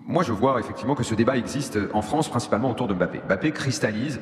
Moi, je vois effectivement que ce débat existe en France, principalement autour de Mbappé. Mbappé cristallise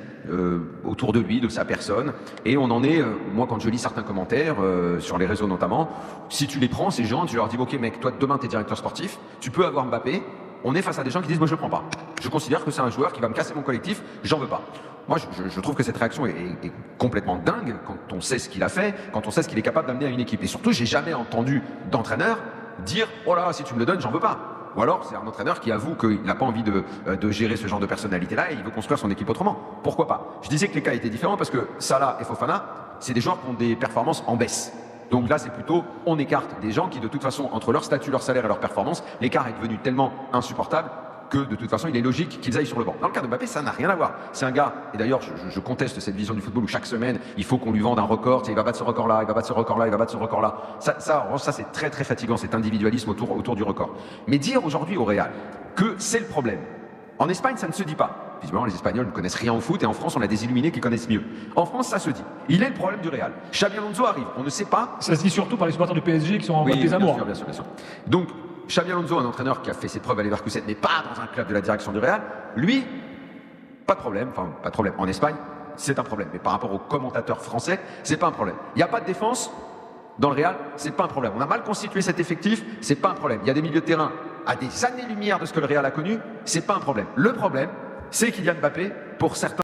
autour de lui, de sa personne, et on en est, moi quand je lis certains commentaires, sur les réseaux notamment, si tu les prends, ces gens, tu leur dis, ok mec, toi demain t'es directeur sportif, tu peux avoir Mbappé, on est face à des gens qui disent, moi je le prends pas. Je considère que c'est un joueur qui va me casser mon collectif, j'en veux pas. Moi, je trouve que cette réaction est complètement dingue quand on sait ce qu'il a fait, quand on sait ce qu'il est capable d'amener à une équipe. Et surtout, j'ai jamais entendu d'entraîneur dire, oh là, si tu me le donnes, j'en veux pas. Ou alors, c'est un entraîneur qui avoue qu'il n'a pas envie de gérer ce genre de personnalité-là et il veut construire son équipe autrement. Pourquoi pas? Je disais que les cas étaient différents parce que Salah et Fofana, c'est des joueurs qui ont des performances en baisse. Donc là, c'est plutôt, on écarte des gens qui, de toute façon, entre leur statut, leur salaire et leur performance, l'écart est devenu tellement insupportable que de toute façon, il est logique qu'ils aillent sur le banc. Dans le cas de Mbappé, ça n'a rien à voir. C'est un gars, et d'ailleurs, je conteste cette vision du football où chaque semaine, il faut qu'on lui vende un record, il va battre ce record-là, il va battre ce record-là, il va battre ce très c'est très fatigant, cet individualisme autour du record. Mais dire aujourd'hui au Real que c'est le problème. En Espagne, ça ne se dit pas. Visiblement, les Espagnols ne connaissent rien au foot et en France, on a des illuminés qui connaissent mieux. En France, ça se dit. Il est le problème du Real. Xabi Alonso arrive, on ne sait pas. Ça se dit surtout par les supporters du PSG qui sont en voie de désamour. Bien sûr. Donc, Xabi Alonso, un entraîneur qui a fait ses preuves à Leverkusen, mais pas dans un club de la direction du Real, lui, pas de problème. En Espagne, c'est un problème. Mais par rapport aux commentateurs français, c'est pas un problème. Il n'y a pas de défense dans le Real, c'est pas un problème. On a mal constitué cet effectif, c'est pas un problème. Il y a des milieux de terrain à des années-lumière de ce que le Real a connu, c'est pas un problème. Le problème, c'est Kylian Mbappé, pour certains.